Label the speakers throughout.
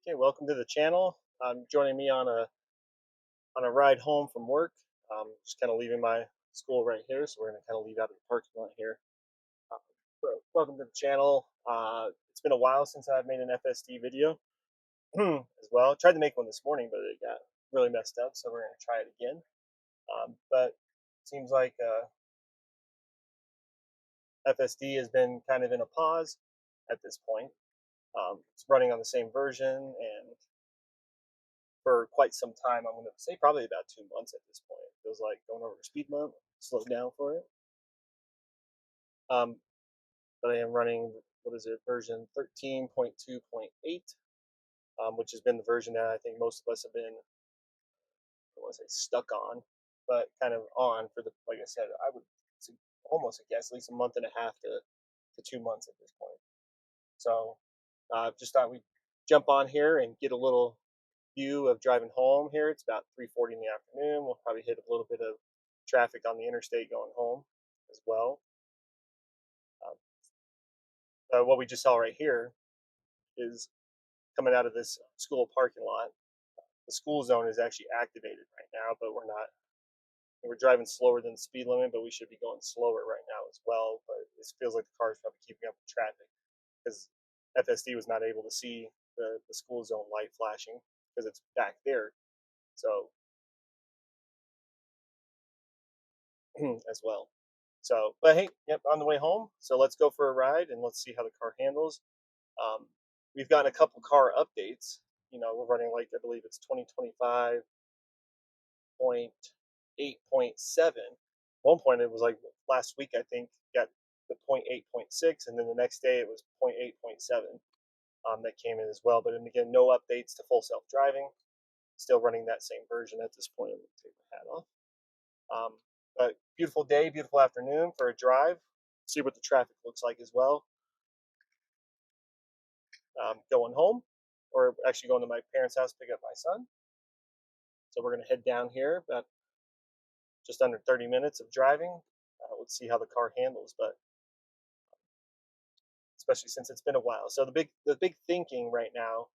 Speaker 1: Okay, welcome to the channel. Joining me on a ride home from work. Just kind of leaving my school right here, so we're gonna kind of leave out of the parking lot here. Uh, Welcome to the channel. It's been a while since I've made an FSD video as well. Tried to make one this morning, but it got really messed up, so we're gonna try it again. But it seems like FSD has been kind of in a pause at this point. It's running on the same version, and for quite some time. I'm going to say probably about 2 months at this point. It feels like going over a speed bump, slow down for it. Um, but I am running, what is it, version 13.2.8, which has been the version that I think most of us have been, I want to say stuck on, but kind of on for like I said, I would almost guess at least a month and a half to 2 months at this point. So just thought we'd jump on here and get a little view of driving home here. It's about 3:40 in the afternoon. We'll probably hit a little bit of traffic on the interstate going home as well. What we just saw right here is coming out of this school parking lot. The school zone is actually activated right now, but we're not. We're driving slower than the speed limit, but we should be going slower right now as well. But it feels like the car is probably keeping up with traffic because FSD was not able to see the school zone light flashing because it's back there. So as well. So, but hey, yep, on the way home. So let's go for a ride and let's see how the car handles. Um, we've gotten a couple car updates. We're running like I believe it's 2025.8.7. One point it was like last week I think got the 0.8.6, and then the next day it was 0.8.7 that came in as well. But again, no updates to full self driving. Still running that same version at this point. I'm gonna take my hat off. But beautiful day, beautiful afternoon for a drive. See what the traffic looks like as well. Going home, or actually going to my parents' house to pick up my son. So we're going to head down here, about just under 30 minutes of driving. Let's see how the car handles, but especially since it's been a while. So the big thinking right now,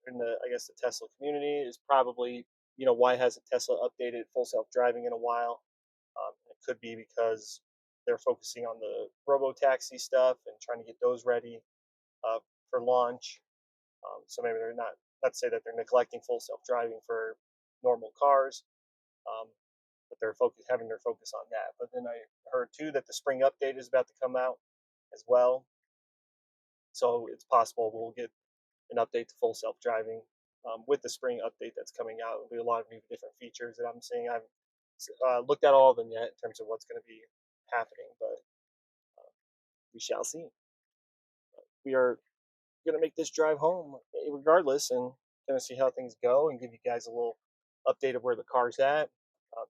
Speaker 1: in the I guess the Tesla community is probably why hasn't Tesla updated full self driving in a while? It could be because they're focusing on the robo taxi stuff and trying to get those ready uh, for launch. So maybe they're not to say that they're neglecting full self driving for normal cars, um, but they're having their focus on that. But then I heard too that the spring update is about to come out as well, so it's possible we'll get an update to full self driving with the spring update that's coming out. There'll be a lot of new different features that I'm seeing. I've looked at all of them yet in terms of what's going to be happening, but we shall see. We are going to make this drive home regardless and going to see how things go and give you guys a little update of where the car's at. Uh,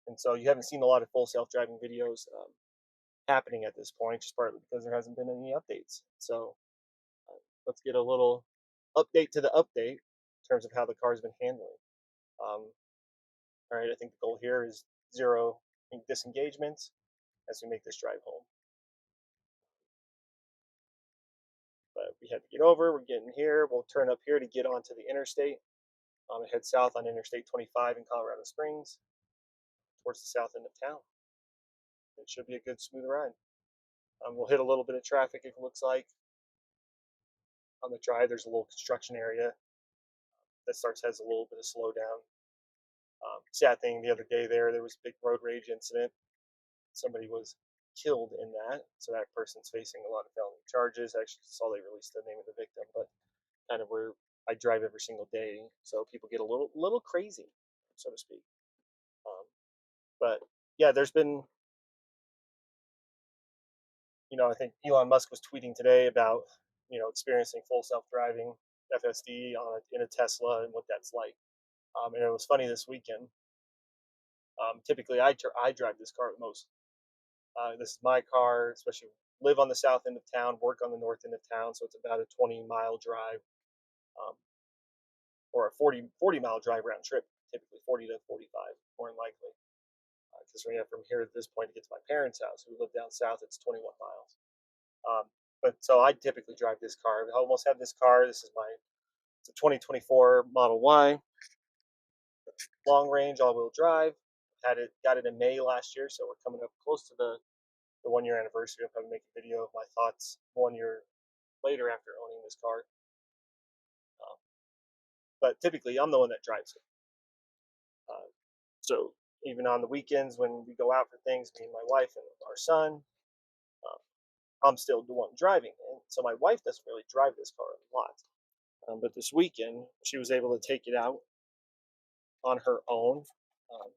Speaker 1: and so you haven't seen a lot of full self-driving videos happening at this point, just partly because there hasn't been any updates. So let's get a little update to the update in terms of how the car's been handling. Um, all right, I think the goal here is zero disengagements as we make this drive home. But we had to get over. We're getting here. We'll turn up here to get onto the interstate. And head south on Interstate 25 in Colorado Springs towards the south end of town. It should be a good, smooth ride. We'll hit a little bit of traffic, it looks like. On the drive, there's a little construction area that has a little bit of slowdown. Sad thing the other day there was a big road rage incident. Somebody was killed in that, so that person's facing a lot of felony charges. I actually saw they released the name of the victim, but kind of where I drive every single day, so people get a little crazy, so to speak. But yeah, there's been, I think Elon Musk was tweeting today about, experiencing full self-driving FSD in a Tesla and what that's like. And it was funny this weekend. Typically, I drive this car the most. This is my car, especially live on the south end of town, work on the north end of town, so it's about a 20-mile drive, um, or a 40-mile drive round trip, typically 40 to 45, more than likely. Because from here at this point to get to my parents' house, who live down south, it's 21 miles. But so I typically drive this car. I almost have this car. This is my It's a 2024 Model Y, long range, all wheel drive. Got it in May last year, so we're coming up close to the 1 year anniversary. I'll probably make a video of my thoughts 1 year later after owning this car. Um, but typically, I'm the one that drives it. Uh, so even on the weekends when we go out for things, me and my wife and our son, I'm still the one driving. And so my wife doesn't really drive this car a lot. But this weekend, she was able to take it out on her own. Um,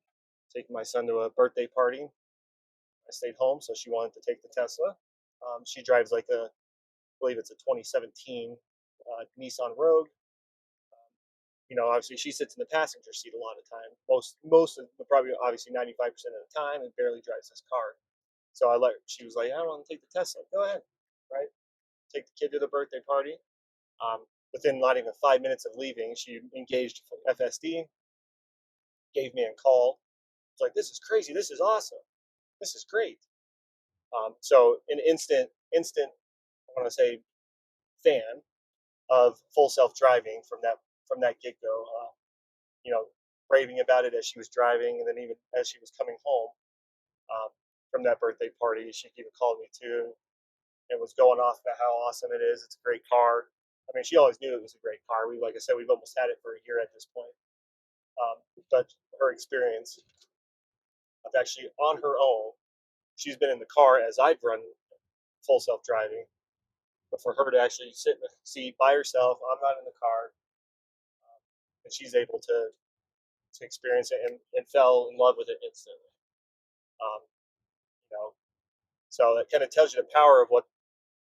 Speaker 1: Taking my son to a birthday party. I stayed home, so she wanted to take the Tesla. She drives like I believe it's a 2017 Nissan Rogue. Obviously she sits in the passenger seat a lot of time. Most of probably obviously 95% of the time, and barely drives this car. So I let she was like, I don't want to take the Tesla. Go ahead, right? Take the kid to the birthday party. Within not even 5 minutes of leaving, she engaged FSD, gave me a call. It's like, this is crazy. This is awesome. This is great. So an instant, I want to say, fan of full self driving from that get go. You know, raving about it as she was driving, and then even as she was coming home um, from that birthday party, she even called me too. It was going off about how awesome it is. It's a great car. I mean, she always knew it was a great car. Like I said, we've almost had it for a year at this point. But her experience of actually on her own, she's been in the car as I've run full self driving. But for her to actually sit in the seat by herself, I'm not in the car, and she's able to experience it and fell in love with it instantly. Um, you know, so that kind of tells you the power of what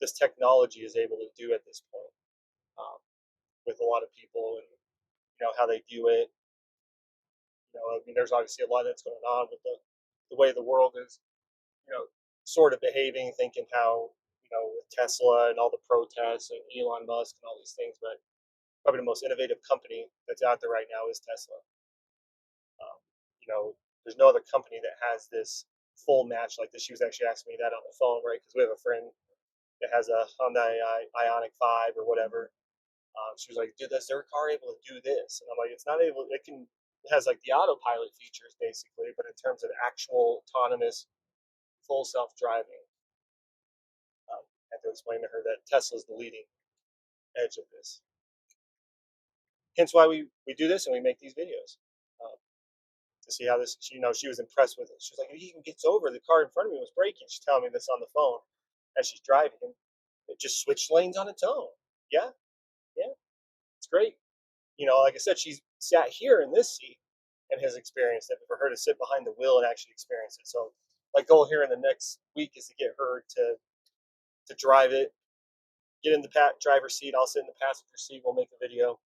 Speaker 1: this technology is able to do at this point um, with a lot of people and how they view it. I mean, there's obviously a lot that's going on with the way the world is, you know, sort of behaving, thinking how with Tesla and all the protests and Elon Musk and all these things, but probably the most innovative company that's out there right now is Tesla. Um, you know, there's no other company that has this full match like this. She was actually asking me that on the phone, right? Because we have a friend that has a Hyundai Ionic 5 or whatever. She was like, "Dude, is their car able to do this?" And I'm like, "It's not able. It has like the autopilot features basically, but in terms of actual autonomous full self driving, I have to explain to her that Tesla's the leading edge of this. Hence why we do this and we make these videos um, to see how this. She was impressed with it. She was like, "He even gets over the car in front of me was braking." She's telling me this on the phone as she's driving. It just switched lanes on its own. Yeah, yeah, it's great. Like I said, she's sat here in this seat and has experienced it. For her to sit behind the wheel and actually experience it, so my goal here in the next week is to get her to drive it, get in the driver's seat. I'll sit in the passenger seat. We'll make a video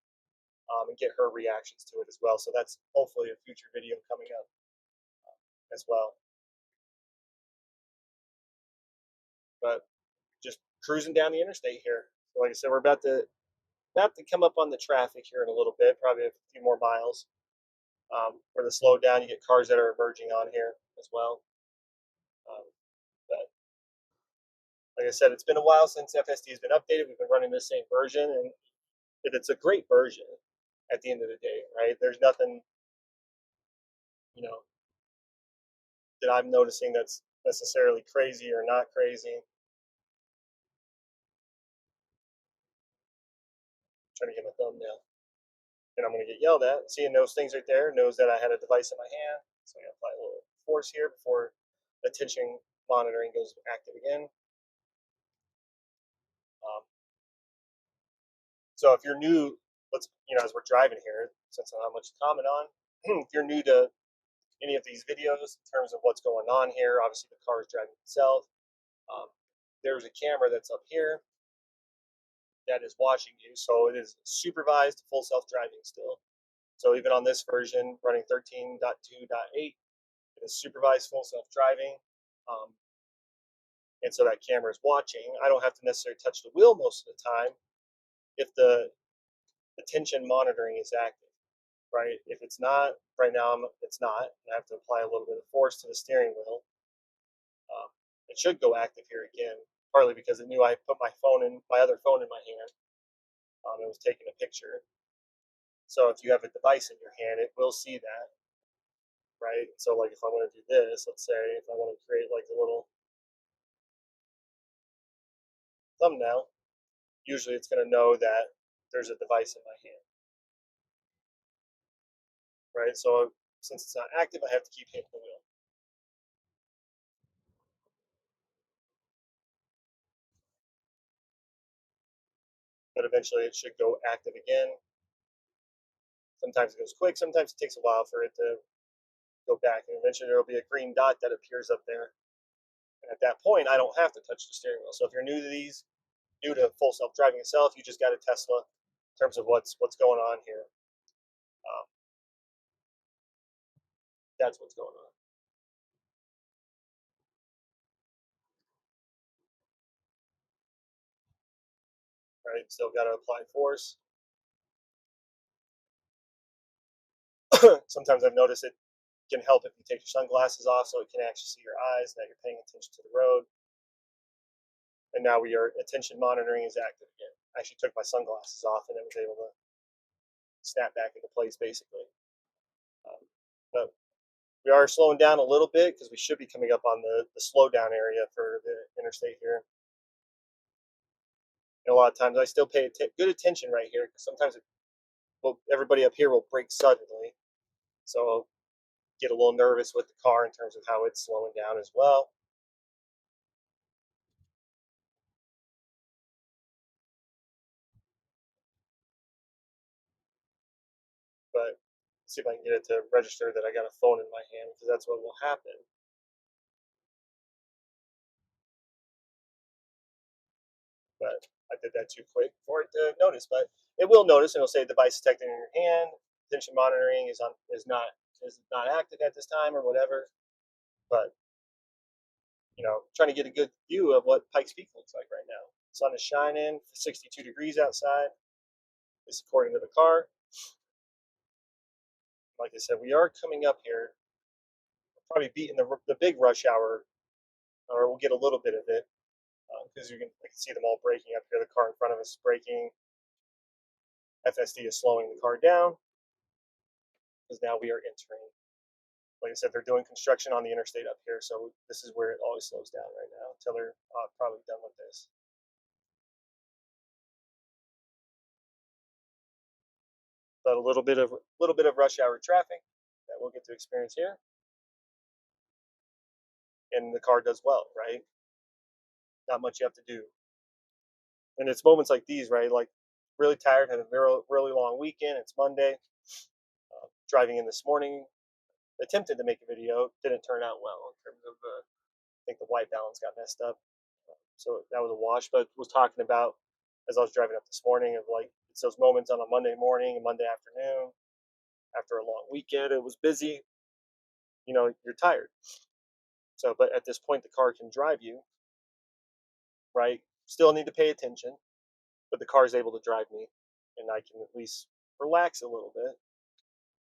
Speaker 1: and get her reactions to it as well. So that's hopefully a future video coming up as well. But just cruising down the interstate here. So like I said, we're about to come up on the traffic here in a little bit, probably a few more miles. For the slow down, you get cars that are emerging on here as well. Um, but like I said, it's been a while since FSD has been updated. We've been running the same version, and it's a great version at the end of the day, right? There's nothing, you know, that I'm noticing that's necessarily crazy or not crazy. I'm trying to get my thumbnail, and I'm going to get yelled at. Seeing those things right there knows that I had a device in my hand, so I'm going to apply a little force here before the attention monitoring goes active again. Um, so if you're new, as we're driving here, since I don't have much to comment on, if you're new to any of these videos in terms of what's going on here, obviously the car is driving itself. Um, there's a camera that's up here that is watching you, so it is supervised full self-driving still. So even on this version, running 13.2.8, it is supervised full self-driving. Um, and so that camera is watching. I don't have to necessarily touch the wheel most of the time if the attention monitoring is active, right? If it's not, right now it's not. I have to apply a little bit of force to the steering wheel. It should go active here again, partly because it knew I put my other phone in my hand. It was taking a picture. So if you have a device in your hand, it will see that, right? So like if I want to do this, let's say if I want to create like a little thumbnail, usually it's going to know that there's a device in my hand, right? So since it's not active, I have to keep hitting the wheel. But eventually it should go active again. Sometimes it goes quick, sometimes it takes a while for it to go back, and eventually there will be a green dot that appears up there. And at that point, I don't have to touch the steering wheel. So if you're new to these, new to full self driving itself, you just got a Tesla in terms of what's going on here. Um, that's what's going on, right? Still got to apply force. Sometimes I've noticed it can help if you take your sunglasses off, so it can actually see your eyes, that you're paying attention to the road. And now your attention monitoring is active again. I actually took my sunglasses off and it was able to snap back into place basically. Um, but we are slowing down a little bit because we should be coming up on the slowdown area for the interstate here. And a lot of times I still pay good attention right here because sometimes everybody up here will brake suddenly. So I'll get a little nervous with the car in terms of how it's slowing down as well. But see if I can get it to register that I got a phone in my hand because that's what will happen. But I did that too quick for it to notice. But it will notice, and it'll say device detected in your hand. Attention monitoring is not active at this time or whatever. But trying to get a good view of what Pikes Peak looks like right now. Sun is shining, 62 degrees outside. This is according to the car. Like I said, we are coming up here. We're probably beating the big rush hour, or we'll get a little bit of it because I can see them all braking up here. The car in front of us is braking. FSD is slowing the car down because now we are entering. Like I said, they're doing construction on the interstate up here, so this is where it always slows down right now until they're probably done with this. But a little bit of rush hour traffic that we'll get to experience here, and the car does well, right? Not much you have to do, and it's moments like these, right? Like really tired, had a really long weekend. It's Monday. Driving in this morning, attempted to make a video, didn't turn out well in terms of I think the white balance got messed up, so that was a wash. But was talking about as I was driving up this morning of like it's those moments on a Monday morning and Monday afternoon after a long weekend. It was busy. You're tired. So, but at this point, the car can drive you, right? Still need to pay attention, but the car is able to drive me, and I can at least relax a little bit,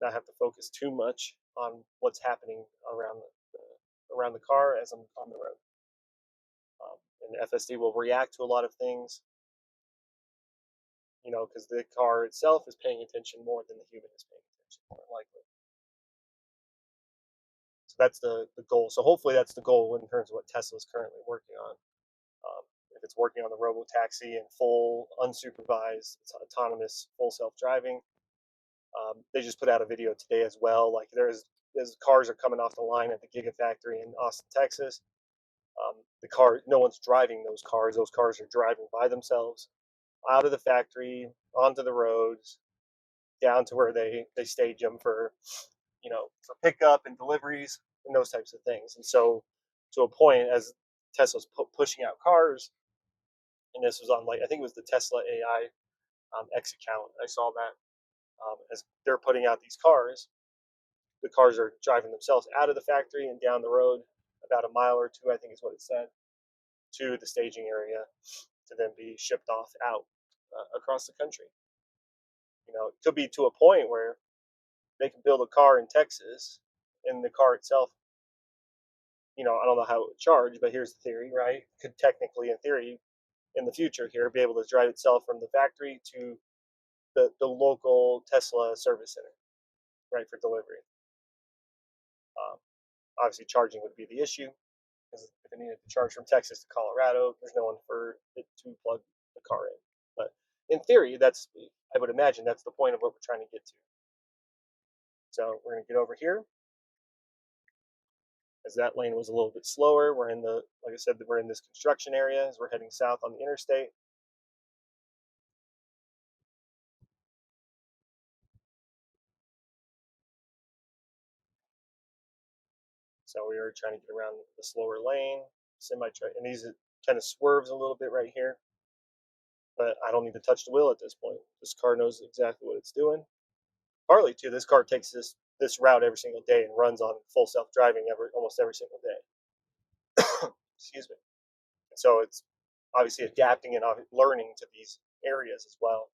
Speaker 1: not have to focus too much on what's happening around the car as I'm on the road. And FSD will react to a lot of things, because the car itself is paying attention more than the human is paying attention, more likely. So that's the goal. So hopefully that's the goal in terms of what Tesla is currently working on. Um, if it's working on the robo taxi and full unsupervised autonomous full self driving, they just put out a video today as well. Like there's cars are coming off the line at the Gigafactory in Austin, Texas. No one's driving those cars. Those cars are driving by themselves out of the factory onto the roads down to where they stage them for pickup and deliveries and those types of things. And so to a point, as Tesla's pushing out cars, and this was on like I think it was the Tesla AI X account. I saw that as they're putting out these cars, the cars are driving themselves out of the factory and down the road about a mile or two, I think is what it said, to the staging area to then be shipped off out across the country. It could be to a point where they can build a car in Texas, and the car itself, I don't know how it would charge, but here's the theory, right? Could technically, in theory, in the future here, be able to drive itself from the factory to the local Tesla service center, right, for delivery. Um, Obviously, charging would be the issue because if it needed to charge from Texas to Colorado, there's no one for it to plug the car in. But in theory, that's I would imagine that's the point of what we're trying to get to. So we're going to get over here as that lane was a little bit slower. We're in the, like I said, we're in this construction area as we're heading south on the interstate. So we were trying to get around the slower lane, semi truck, and these kind of swerves a little bit right here. But I don't need to touch the wheel at this point. This car knows exactly what it's doing. Partly too, this car takes this route every single day and runs on full self driving almost every single day. Excuse me. So it's obviously adapting and learning to these areas as well.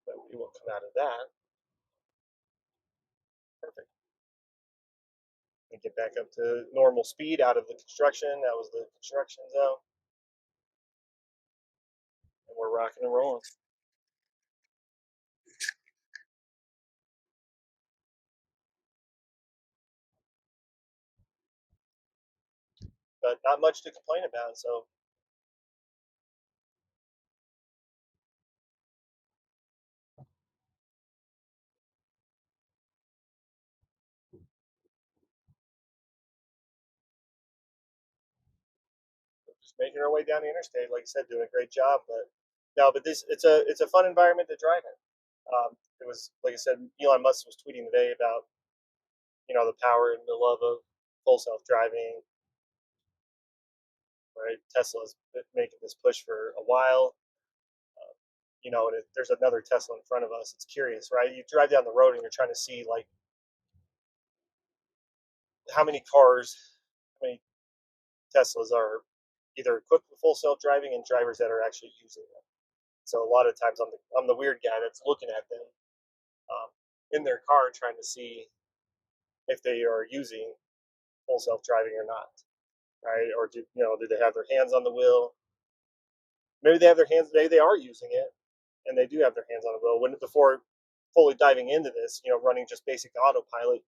Speaker 1: But we will come out of that. Perfect. And get back up to normal speed out of the construction. That was the construction zone. And we're rocking and rolling. But not much to complain about. So just making our way down the interstate, like I said, doing a great job. But no, but this it's a fun environment to drive in. It was like I said, Elon Musk was tweeting today about the power and the love of full self driving. Right, Tesla's been making this push for a while. And there's another Tesla in front of us. It's curious, right? You drive down the road and you're trying to see like how many cars, how many Teslas are either equipped with full self driving and drivers that are actually using them. So a lot of times I'm the weird guy that's looking at them um, in their car trying to see if they are using full self driving or not, right? Or do they have their hands on the wheel? Maybe they have their hands. Maybe they are using it, and they do have their hands on the wheel. When before fully diving into this, running just basic autopilot,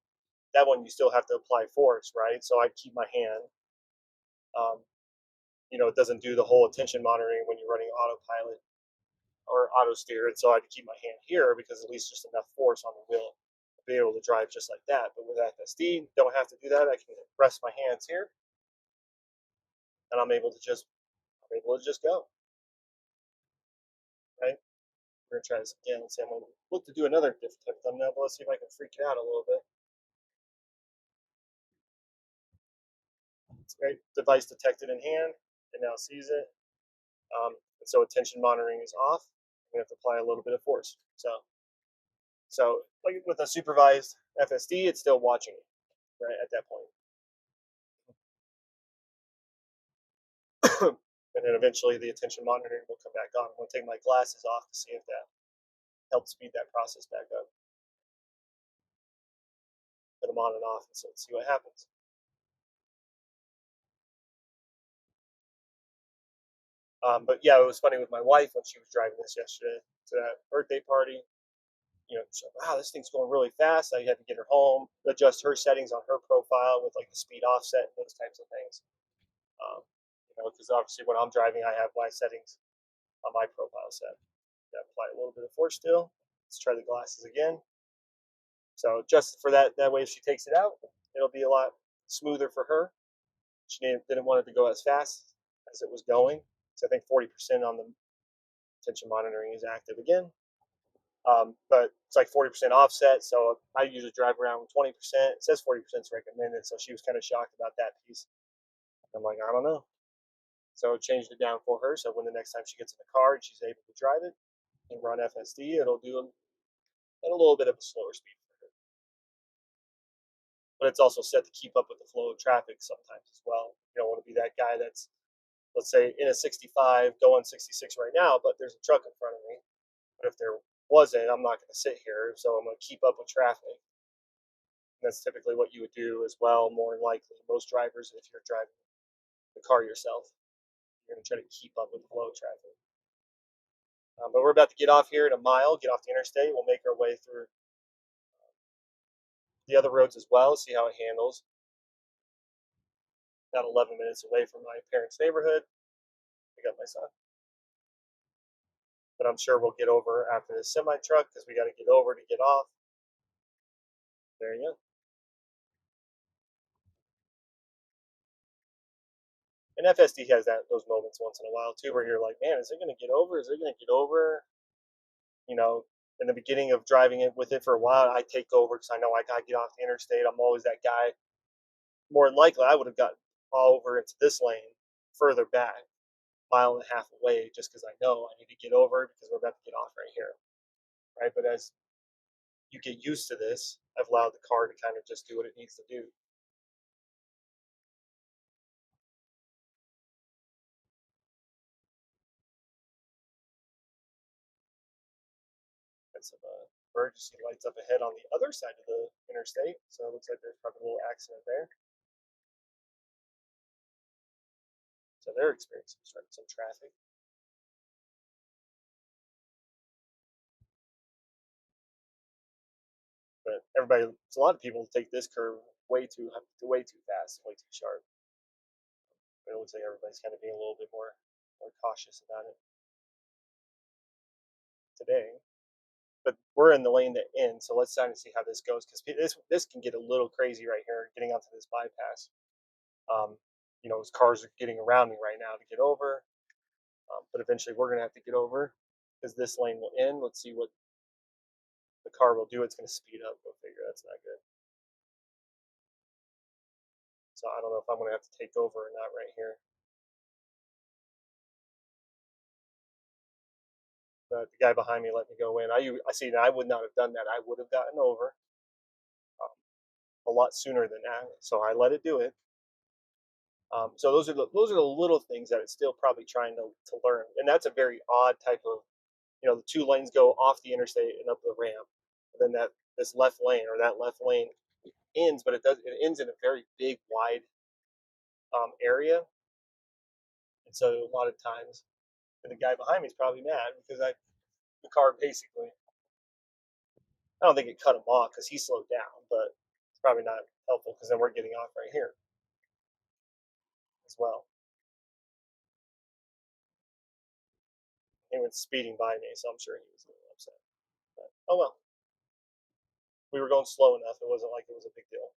Speaker 1: that one you still have to apply force, right? So I keep my hand. Um, it doesn't do the whole attention monitoring when you're running autopilot or auto steer, and so I had to keep my hand here because at least just enough force on the wheel to be able to drive just like that. But with FSD, don't have to do that. I can rest my hands here, and I'm able to just go. Right? We're gonna try this again. Let's see. I'm gonna look to do another different type of thumbnail, but let's see if I can freak it out a little bit. It's great. Device detected in hand. It now sees it. And so attention monitoring is off. We have to apply a little bit of force. So like with a supervised FSD, it's still watching it right at that point. And then eventually the attention monitoring will come back on. I'm going to take my glasses off to see if that helps speed that process back up. Put them on and off and see what happens. But yeah, it was funny with my wife when she was driving this yesterday to that birthday party. She's like, wow, this thing's going really fast. I had to get her home, adjust her settings on her profile with like the speed offset and those types of things. Because obviously when I'm driving, I have my settings on my profile set. Apply a little bit of force still. Let's try the glasses again. So just for that way if she takes it out, it'll be a lot smoother for her. She didn't want it to go as fast as it was going. So I think 40% on the attention monitoring is active again. But it's like 40% offset. So I usually drive around with 20%. It says 40% is recommended. So she was kind of shocked about that piece. I'm like, I don't know. So I changed it down for her. So when the next time she gets in the car and she's able to drive it and run FSD, it'll do at a little bit of a slower speed for her. But it's also set to keep up with the flow of traffic sometimes as well. You don't want to be that guy that's, let's say, in a 65 going 66 right now, but there's a truck in front of me. But if there wasn't, I'm not going to sit here. So I'm going to keep up with traffic. And that's typically what you would do as well, more than likely. Most drivers, if you're driving the car yourself, you're going to try to keep up with the flow of traffic. But we're about to get off here in a mile, get off the interstate. We'll make our way through the other roads as well, see how it handles. About 11 minutes away from my parents' neighborhood. I got my son. But I'm sure we'll get over after the semi truck because we got to get over to get off. There you go. And FSD has those moments once in a while too, where you're like, man, is it going to get over? Is it going to get over? You know, in the beginning of driving it with it for a while, I take over because I know I got to get off the interstate. I'm always that guy. More than likely, I would have gotten all over into this lane further back, mile and a half away, just because I know I need to get over because we're about to get off right here, right? But as you get used to this, I've allowed the car to kind of just do what it needs to do. Got some emergency lights up ahead on the other side of the interstate, so it looks like there's probably a little accident there. So they're experiencing some traffic. But a lot of people take this curve way too fast, way too sharp. But it looks like everybody's kind of being a little bit more cautious about it today. But we're in the lane that ends, so let's kind of see how this goes because this can get a little crazy right here, getting onto this bypass. Um, as cars are getting around me right now to get over, but eventually we're gonna have to get over because this lane will end. Let's see what the car will do. It's gonna speed up. Go figure. That's not good. So I don't know if I'm gonna have to take over or not right here. But the guy behind me let me go in. I see that I would not have done that. I would have gotten over um, a lot sooner than that. So I let it do it. So those are the little things that it's still probably trying to learn, and that's a very odd type of the two lanes go off the interstate and up the ramp, and then this left lane or that left lane ends, but it ends in a very big wide area, and so a lot of times, and the guy behind me is probably mad because the car basically I don't think it cut him off because he slowed down, but it's probably not helpful because then we're getting off right here as well. He went speeding by me, so I'm sure he was a little upset. But oh well, we were going slow enough. It wasn't like it was a big deal.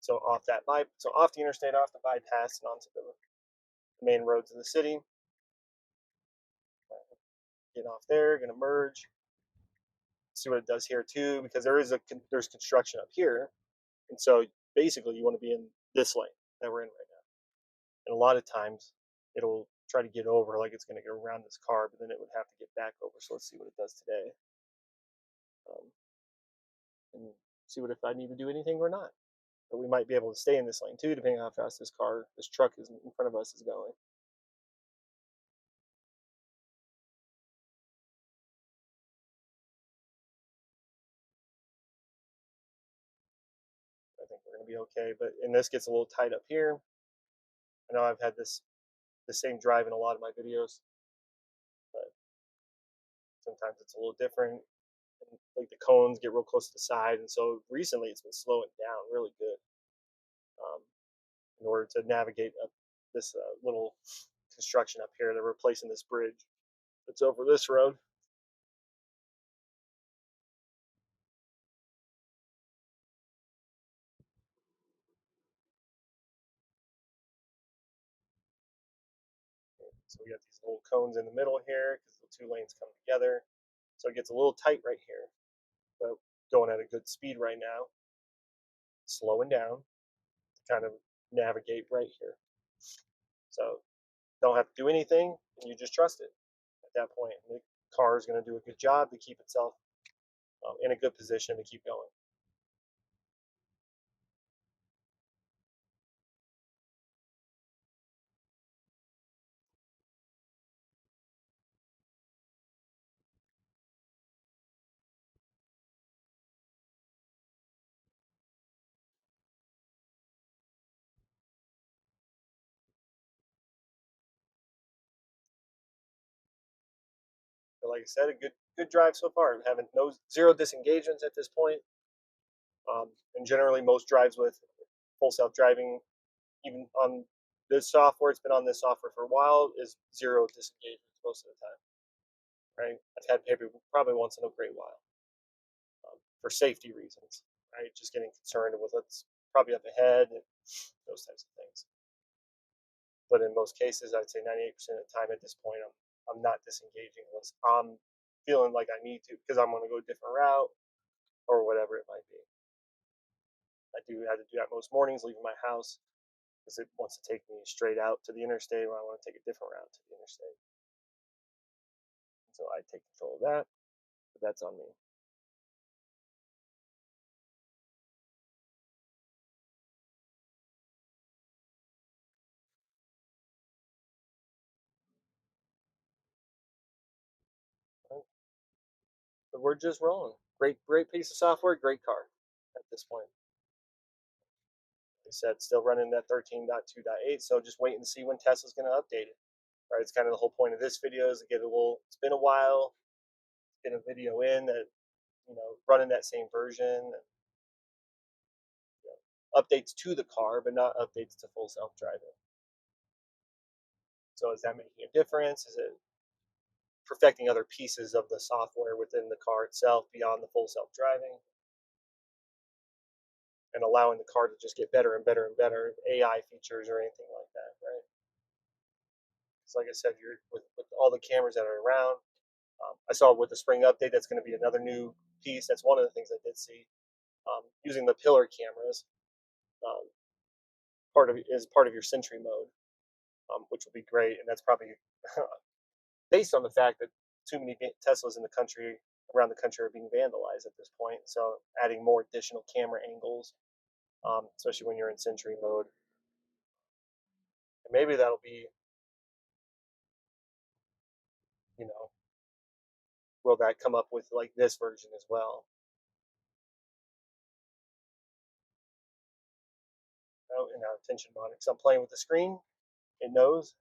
Speaker 1: So off the interstate, off the bypass, and onto the main roads of the city. Get off there, gonna merge. See what it does here too, because there's construction up here, and so basically you want to be in this lane that we're in right now. And a lot of times it'll try to get over like it's going to get around this car, but then it would have to get back over. So let's see what it does today, um, and see what if I need to do anything or not. But we might be able to stay in this lane too, depending on how fast this truck is in front of us is going. I think we're going to be okay. But and this gets a little tight up here. I know I've had the same drive in a lot of my videos, but sometimes it's a little different. And like the cones get real close to the side, and so recently it's been slowing down really good um, in order to navigate up this little construction up here. They're replacing this bridge that's over this road. So we got these little cones in the middle here because the two lanes come together. So it gets a little tight right here, but going at a good speed right now, slowing down to kind of navigate right here. So don't have to do anything, and you just trust it at that point. And the car is going to do a good job to keep itself in a good position to keep going. like I said, a good drive so far. Having no zero disengagements at this point. And generally, most drives with full self driving, even on this software, it's been on this software for a while, is zero disengagements most of the time. Right? I've had maybe probably once in a great while, for safety reasons. Right? Just getting concerned with what's probably up ahead and those types of things. But in most cases, I'd say 98% of the time at this point, I'm not disengaging unless I'm feeling like I need to because I'm going to go a different route or whatever it might be. I do have to do that most mornings leaving my house because it wants to take me straight out to the interstate when I want to take a different route to the interstate. So I take control of that, but that's on me. But we're just rolling. Great piece of software, great car at this point. Like I said, still running that 13.2.8, so just waiting to see when Tesla's going to update it. Right, it's kind of the whole point of this video is to get a little. It's been a while. Get a video in that running that same version, updates to the car, but not updates to full self driving. So is that making a difference? Is it perfecting other pieces of the software within the car itself beyond the full self driving, and allowing the car to just get better and better and better, AI features or anything like that, right? Because like I said, you're with all the cameras that are around. I saw with the spring update that's going to be another new piece. That's one of the things I did see. Using the pillar cameras, um, part of your Sentry mode, which will be great, and that's probably based on the fact that too many Teslas in the country around the country are being vandalized at this point. So adding more additional camera angles, especially when you're in Sentry mode, and maybe that'll be, you know, will that come up with like this version as well? Oh, and now attention monitor. So I'm playing with the screen. It knows.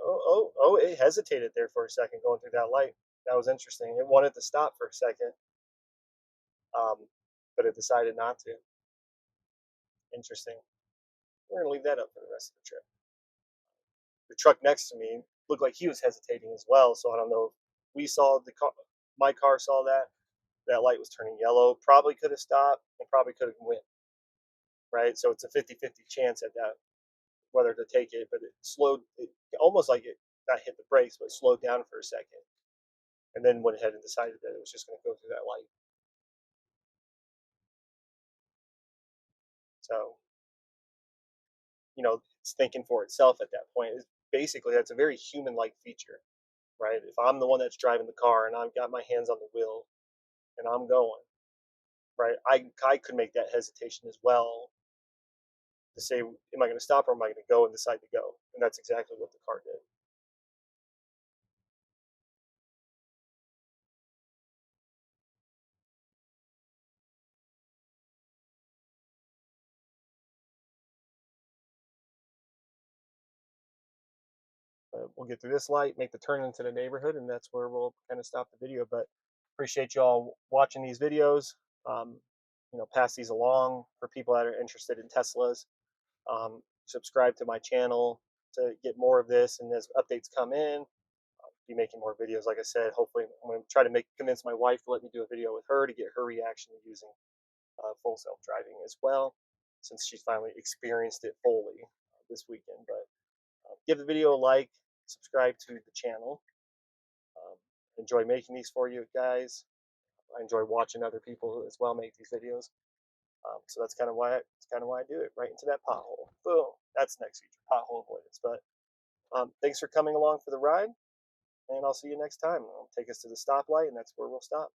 Speaker 1: Oh! It hesitated there for a second going through that light. That was interesting. It wanted to stop for a second, um, but it decided not to. Interesting. We're gonna leave that up for the rest of the trip. The truck next to me looked like he was hesitating as well. So I don't know if we saw the car, my car saw that. That light was turning yellow. Probably could have stopped and probably could have went. Right. So it's a 50-50 chance at that whether to take it. But it slowed, almost like it not hit the brakes, but slowed down for a second. And then went ahead and decided that it was just going to go through that light. So, it's thinking for itself at that point. Is basically, that's a very human like feature, right? If I'm the one that's driving the car and I've got my hands on the wheel and I'm going, right? I could make that hesitation as well to say, am I going to stop or am I going to go and decide to go? And that's exactly what the car did. We'll get through this light, make the turn into the neighborhood, and that's where we'll kind of stop the video. But appreciate you all watching these videos. Um, pass these along for people that are interested in Teslas. Subscribe to my channel to get more of this, and as updates come in, I'll be making more videos. Like I said, hopefully I'm going to try to convince my wife to let me do a video with her to get her reaction to using full self driving as well, since she's finally experienced it fully this weekend. But give the video a like, subscribe to the channel. Um, enjoy making these for you guys. I enjoy watching other people as well make these videos. So that's kind of why I do it, right into that pothole. Boom. That's the next feature, pothole avoidance. But thanks for coming along for the ride, and I'll see you next time. I'll take us to the stoplight, and that's where we'll stop.